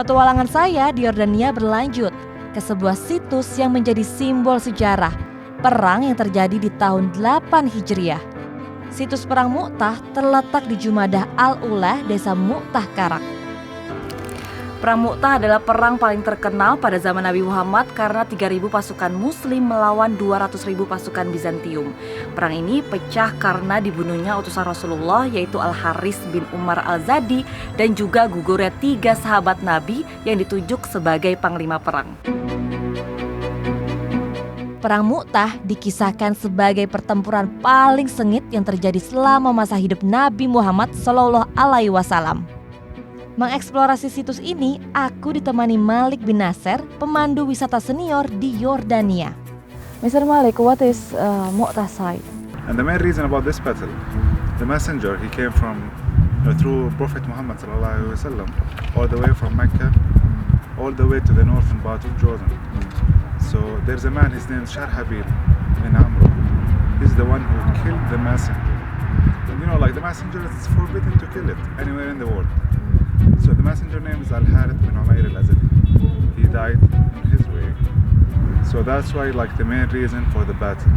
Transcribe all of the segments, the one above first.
Petualangan saya di Yordania berlanjut ke sebuah situs yang menjadi simbol sejarah perang yang terjadi di tahun 8 Hijriah. Situs perang Mu'tah terletak di Jumadah Al-Ula, desa Mu'tah Karak. Perang Mu'tah adalah perang paling terkenal pada zaman Nabi Muhammad karena 3.000 pasukan Muslim melawan 200.000 pasukan Bizantium. Perang ini pecah karena dibunuhnya utusan Rasulullah yaitu Al-Haris bin Umar Al-Zadi dan juga gugurnya 3 sahabat Nabi yang ditunjuk sebagai panglima perang. Perang Mu'tah dikisahkan sebagai pertempuran paling sengit yang terjadi selama masa hidup Nabi Muhammad SAW. Mengeksplorasi situs ini, aku ditemani Malik bin Nasser, pemandu wisata senior di Yordania. Mr. Malik, what is Mu'tah site? And the main reason about this battle, the messenger, he came from through Prophet Muhammad sallallahu alaihi wasallam, all the way from Mecca, all the way to the northern part of Jordan. So there's a man, his name is Sharhabil bin Amr. He's the one who killed the messenger. And like the messenger, it's forbidden to kill it anywhere in the world. So the messenger name is Al-Harith bin Umair Al-Azadi. He died in his way. So that's why the main reason for the battle.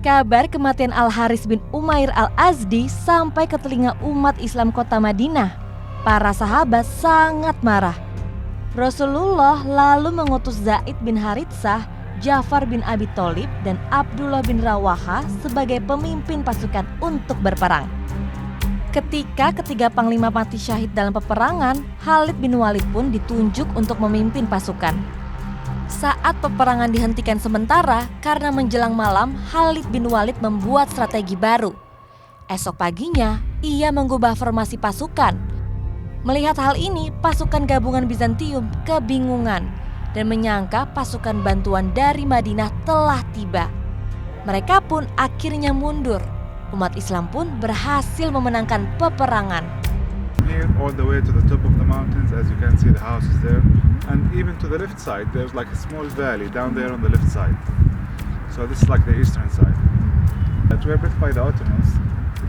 Kabar kematian Al-Haris bin Umair Al-Azdi sampai ke telinga umat Islam kota Madinah. Para sahabat sangat marah. Rasulullah lalu mengutus Zaid bin Haritsah, Ja'far bin Abi Tholib, dan Abdullah bin Rawaha sebagai pemimpin pasukan untuk berperang. Ketika ketiga panglima mati syahid dalam peperangan, Khalid bin Walid pun ditunjuk untuk memimpin pasukan. Saat peperangan dihentikan sementara karena menjelang malam, Khalid bin Walid membuat strategi baru. Esok paginya, ia mengubah formasi pasukan. Melihat hal ini, pasukan gabungan Bizantium kebingungan dan menyangka pasukan bantuan dari Madinah telah tiba. Mereka pun akhirnya mundur. Umat Islam pun berhasil memenangkan peperangan. Here all the way to the top of the mountains, as you can see the houses there, and even to the left side there's a small valley down there on the left side. So this is the eastern side. That were built by the Ottomans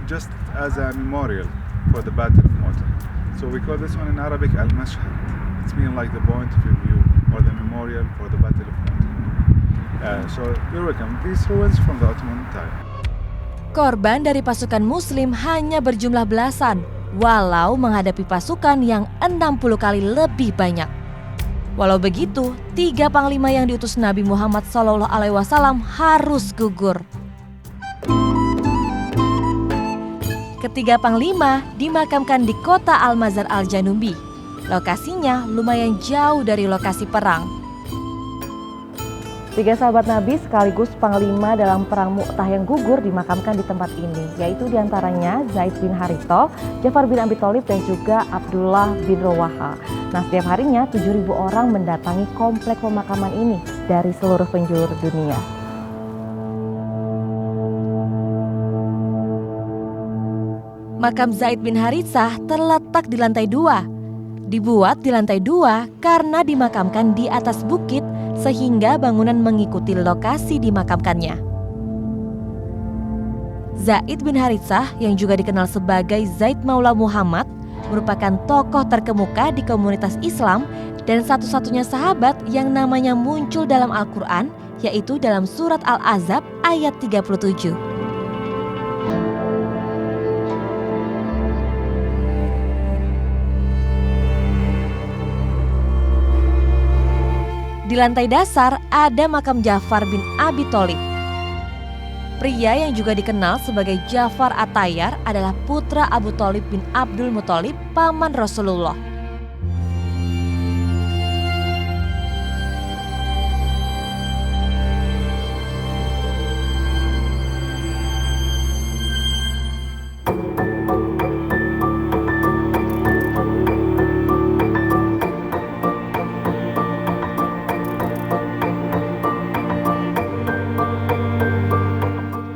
just as a memorial for the Battle of Mu'tah. So we call this one in Arabic Al-Mashhad. It's meaning the point of view or the memorial for the Battle of Mu'tah. So you're welcome. These ruins from the Ottoman time. Korban dari pasukan Muslim hanya berjumlah belasan, walau menghadapi pasukan yang 60 kali lebih banyak. Walau begitu, 3 panglima yang diutus Nabi Muhammad SAW harus gugur. Ketiga panglima dimakamkan di kota Al-Mazar Al-Janubi. Lokasinya lumayan jauh dari lokasi perang. 3 sahabat Nabi sekaligus panglima dalam perang Mu'tah yang gugur dimakamkan di tempat ini, yaitu diantaranya Zaid bin Harithah, Ja'far bin Abi Tholib, dan juga Abdullah bin Rawaha. Nah, setiap harinya 7.000 orang mendatangi komplek pemakaman ini dari seluruh penjuru dunia. Makam Zaid bin Harithah terletak di lantai 2. Dibuat di lantai 2 karena dimakamkan di atas bukit sehingga bangunan mengikuti lokasi dimakamkannya. Zaid bin Harithah yang juga dikenal sebagai Zaid Maula Muhammad merupakan tokoh terkemuka di komunitas Islam dan satu-satunya sahabat yang namanya muncul dalam Al-Quran, yaitu dalam surat Al-Ahzab ayat 37. Di lantai dasar ada makam Ja'far bin Abi Tholib. Pria yang juga dikenal sebagai Ja'far At-Tayyar adalah putra Abu Tholib bin Abdul Muthalib, paman Rasulullah.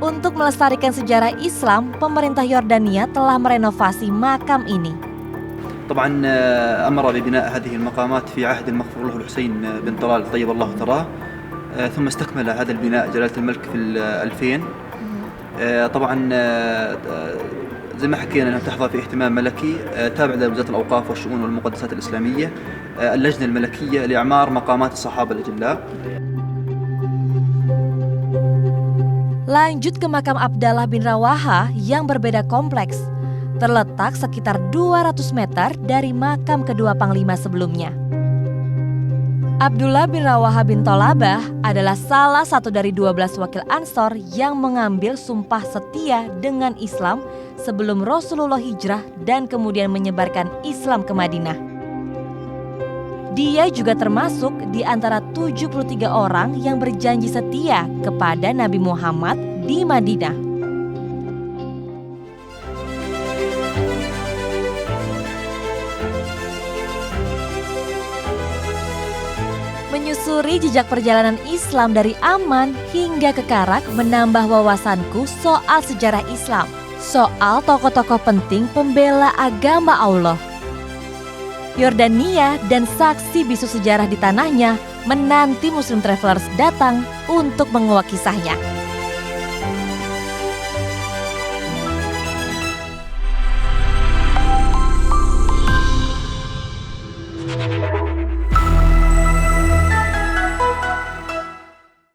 Untuk melestarikan sejarah Islam, pemerintah Yordania telah merenovasi makam ini. طبعا أمر ببناء هذه المقامات في عهد المغفور له الحسين بن طلال طيب الله ثراه، ثم استكمل هذا البناء جلالة الملك في 2000. طبعا زي ما حكينا أنها تحظى في اهتمام ملكي تابع لوزارة الأوقاف والشؤون والمقدسات الإسلامية، اللجنة الملكية لإعمار مقامات الصحابة الأجلاء. Lanjut ke makam Abdallah bin Rawaha yang berbeda kompleks, terletak sekitar 200 meter dari makam kedua panglima sebelumnya. Abdullah bin Rawaha bin Tolabah adalah salah satu dari 12 wakil Ansor yang mengambil sumpah setia dengan Islam sebelum Rasulullah hijrah dan kemudian menyebarkan Islam ke Madinah. Dia juga termasuk di antara 73 orang yang berjanji setia kepada Nabi Muhammad di Madinah. Menyusuri jejak perjalanan Islam dari Aman hingga ke Karak menambah wawasanku soal sejarah Islam, soal tokoh-tokoh penting pembela agama Allah. Yordania dan saksi bisu sejarah di tanahnya menanti Muslim Travelers datang untuk menguak kisahnya.